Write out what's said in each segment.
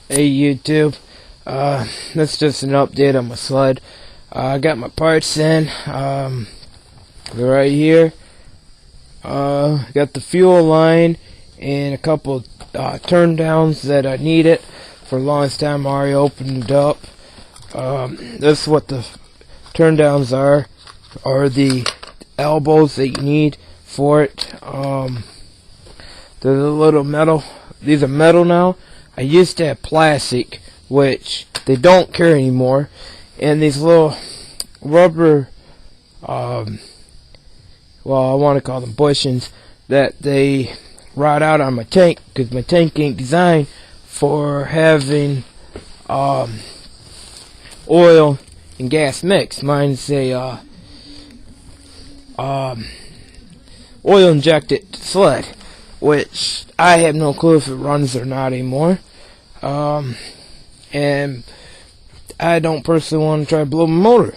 Hey YouTube, that's just an update on my sled. I got my parts in, they're right here. Got the fuel line and a couple turn downs that I needed. For the longest time I already opened it up. This is what the turn downs are the elbows that you need for it. There's a little metal, these are metal now. I used to have plastic, which they don't carry anymore, and these little rubber, well, I want to call them bushings, that they rot out on my tank, because my tank ain't designed for having oil and gas mix. Mine's a oil injected sled, which I have no clue if it runs or not anymore. And I don't personally want to try to blow my motor,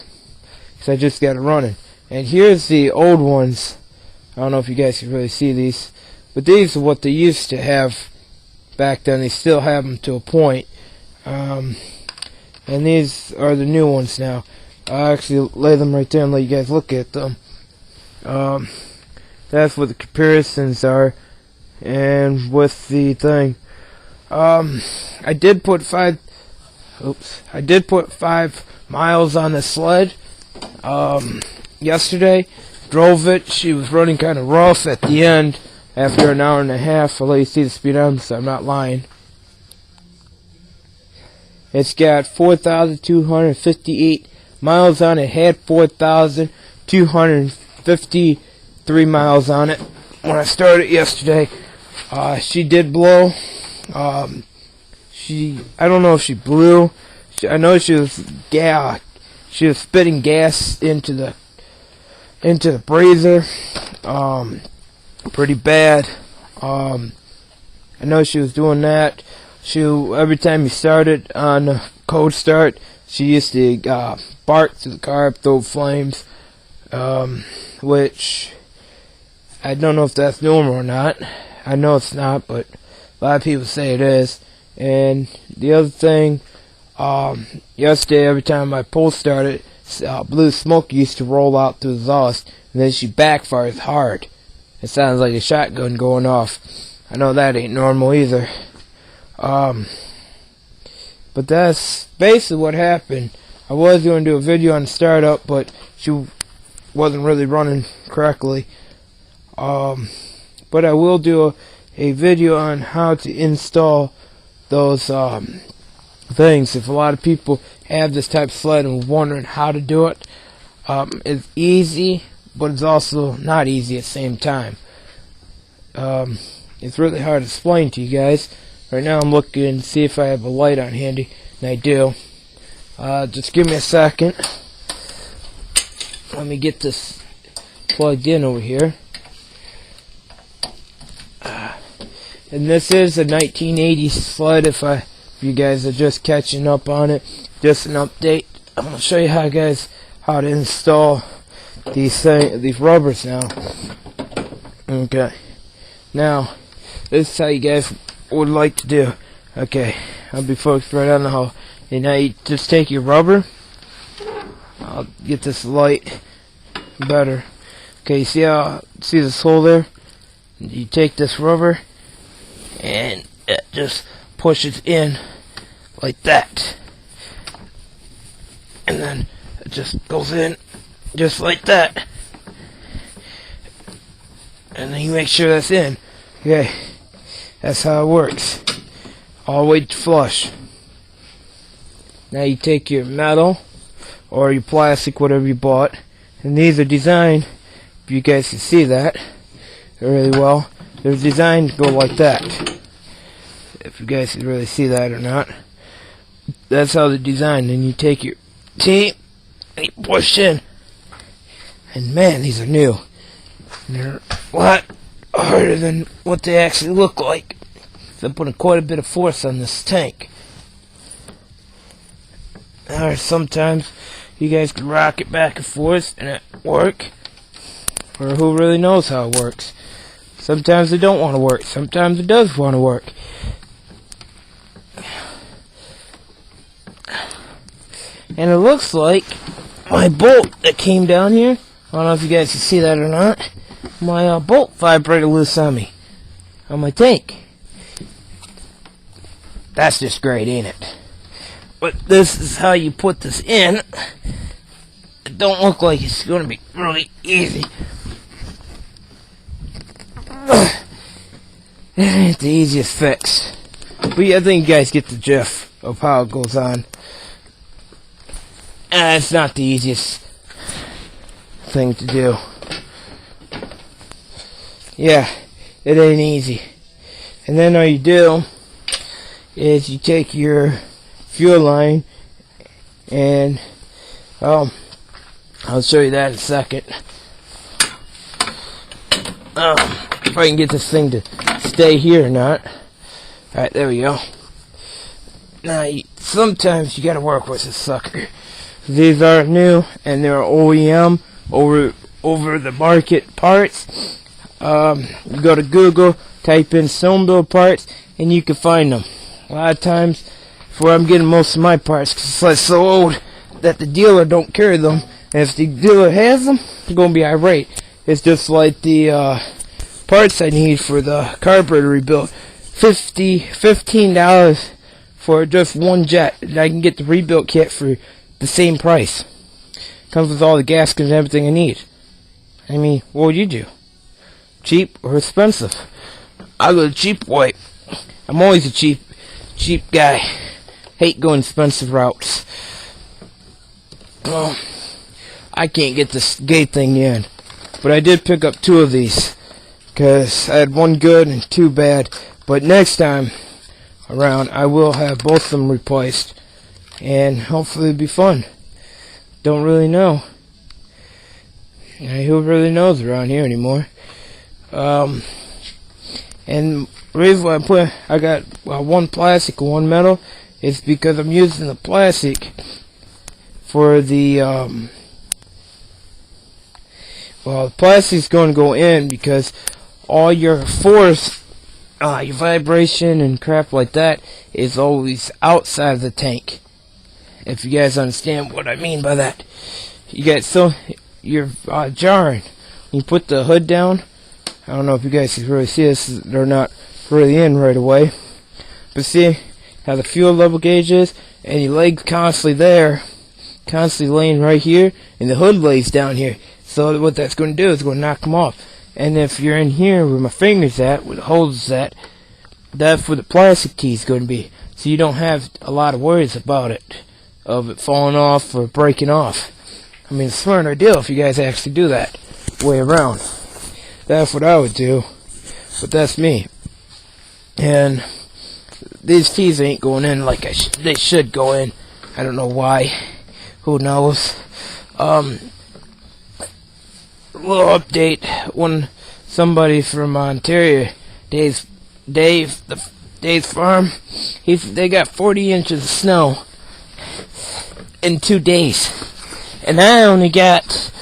because I just got it running. And here's the old ones. I don't know if you guys can really see these, but these are what they used to have back then. They still have them to a point. And these are the new ones now. I'll actually lay them right there and let you guys look at them. That's what the comparisons are. And with the thing, I did put 5 miles on the sled yesterday. Drove it. She was running kind of rough at the end. After an hour and a half, I'll let you see the speed on, so I'm not lying. It's got 4,258 miles on it. Had 4,253 miles on it when I started yesterday. She did blow. I don't know if she blew. I know she was spitting gas into the brazier. Pretty bad. I know she was doing that. Every time you started on a cold start, she used to bark to the car, throw flames, which I don't know if that's normal or not. I know it's not, but a lot of people say it is. And the other thing, yesterday every time my pull started, blue smoke used to roll out through the exhaust, and then she backfires hard. It sounds like a shotgun going off. I know that ain't normal either. But that's basically what happened. I was going to do a video on the startup, but she wasn't really running correctly. But I will do a video on how to install those things. If a lot of people have this type of sled and wondering how to do it, it's easy, but it's also not easy at the same time. It's really hard to explain to you guys. Right now I'm looking to see if I have a light on handy, and I do. Just give me a second. Let me get this plugged in over here. And this is a 1980s sled, if you guys are just catching up on it. Just an update. I'm going to show you how to install these rubbers now. Okay. Now, this is how you guys would like to do. Okay. I'll be focused right on the hole. And now you just take your rubber. I'll get this light better. Okay, see this hole there? You take this rubber and it just pushes in like that, and then it just goes in just like that, and then you make sure that's in. Okay, that's how it works, all the way to flush. Now you take your metal or your plastic, whatever you bought, and these are designed, if you guys can see that really well, they're designed to go like that. If you guys can really see that or not, that's how they're designed. And you take your tape and you push in, and man, these are new. And they're a lot harder than what they actually look like. So I'm putting quite a bit of force on this tank. Or sometimes you guys can rock it back and forth and it work, or who really knows how it works. Sometimes it don't want to work. Sometimes it does want to work. And it looks like my bolt that came down here, I don't know if you guys can see that or not, my bolt vibrated loose on me, on my tank. That's just great, ain't it? But this is how you put this in. It don't look like it's going to be really easy. It ain't the easiest fix. But yeah, I think you guys get the gist of how it goes on. It's not the easiest thing to do. Yeah, it ain't easy. And then all you do is you take your fuel line and I'll show you that in a second. If I can get this thing to stay here or not. Alright, there we go. Now, sometimes you gotta work with this sucker. These are new and they're OEM over the market parts. You go to Google, type in snowmobile parts, and you can find them. A lot of times, where I'm getting most of my parts, because it's like so old that the dealer don't carry them. And if the dealer has them, they're gonna be irate. It's just like the parts I need for the carburetor rebuild. $15 for just one jet, and I can get the rebuild kit for the same price. Comes with all the gaskets and everything I need. I mean, what would you do? Cheap or expensive? I go the cheap way. I'm always a cheap guy. Hate going expensive routes. Well, I can't get this gate thing in, but I did pick up 2 of these because I had 1 good and 2 bad. But next time around, I will have both of them replaced, and hopefully it'll be fun. Don't really know. Who really knows around here anymore? And the reason why I got 1 plastic and 1 metal is because I'm using the plastic for the the plastic's going to go in because all your force, your vibration and crap like that is always outside of the tank. If you guys understand what I mean by that. You guys, so you're jarring. You put the hood down. I don't know if you guys can really see this. They're not really in right away. But see how the fuel level gauge is, and your leg's constantly there, constantly laying right here, and the hood lays down here. So what that's going to do is going to knock them off. And if you're in here where my finger's at, where the hole's at, that's where the plastic key is going to be. So you don't have a lot of worries about it, of it falling off or breaking off. I mean, it's a smart idea if you guys actually do that way around. That's what I would do, but that's me. And these keys ain't going in like they should go in. I don't know why. Who knows? Little update. When somebody from Ontario, Dave's farm, they got 40 inches of snow in 2 days, and I only got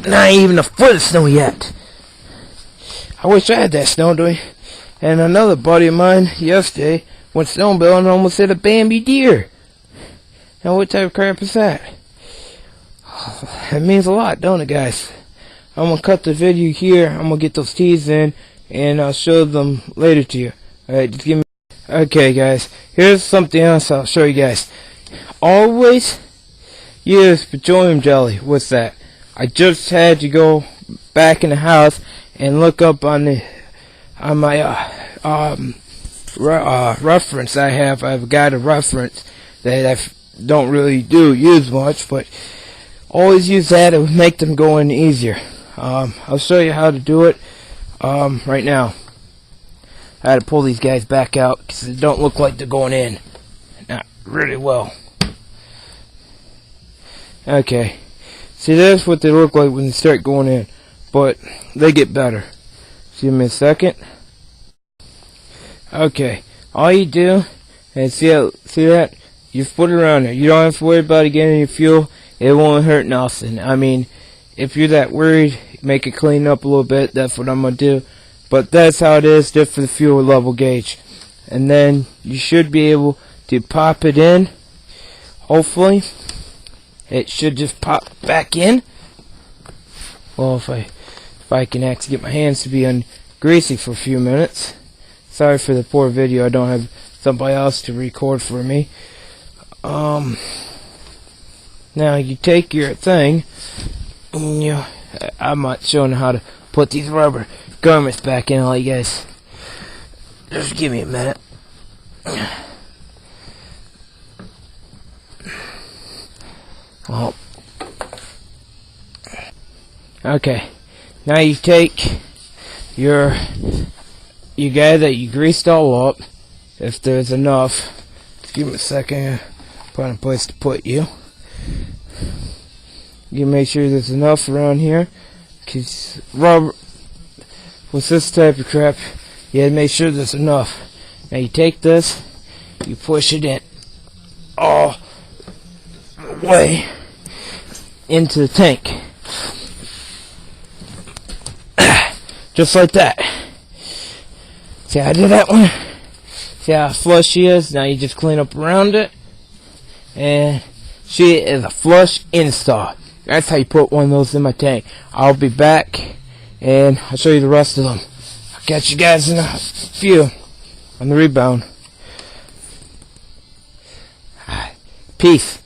not even a foot of snow yet. I wish I had that snow, doing. And another buddy of mine yesterday went snowmobiling and almost hit a Bambi deer. Now what type of crap is that? It means a lot, don't it, guys? I'm gonna cut the video here. I'm gonna get those keys in, and I'll show them later to you. Alright, just give me. Okay, guys. Here's something else I'll show you guys. Always use petroleum jelly. What's that? I just had to go back in the house and look up on my reference I have. I've got a reference that I don't really use much, but always use that. It would make them go in easier. I'll show you how to do it right now. I had to pull these guys back out because they don't look like they're going in. Not really well. Okay. See, that's what they look like when they start going in. But they get better. Give me a second. Okay. All you do, and see that? You put it around there. You don't have to worry about it getting your fuel. It won't hurt nothing. I mean, if you're that worried, make it clean up a little bit. That's what I'm going to do. But that's how it is just for the fuel level gauge. And then you should be able to pop it in. hopefully it should just pop back in. Well, if I can actually get my hands to be ungreasy for a few minutes. Sorry for the poor video. I don't have somebody else to record for me. Now you take your thing, and I'm not showing how to put these rubber garments back in. I'll let you guys just give me a minute. Well, okay. Now you take your guy that you greased all up, if there's enough. Give me a second. Find a place to put you. You make sure there's enough around here, cause rubber with this type of crap, you gotta make sure there's enough. Now you take this, you push it in all the way into the tank, just like that. See how I did that one? See how flush she is? Now you just clean up around it, and she is a flush install. That's how you put one of those in my tank. I'll be back, and I'll show you the rest of them. I'll catch you guys in a few on the rebound. Peace.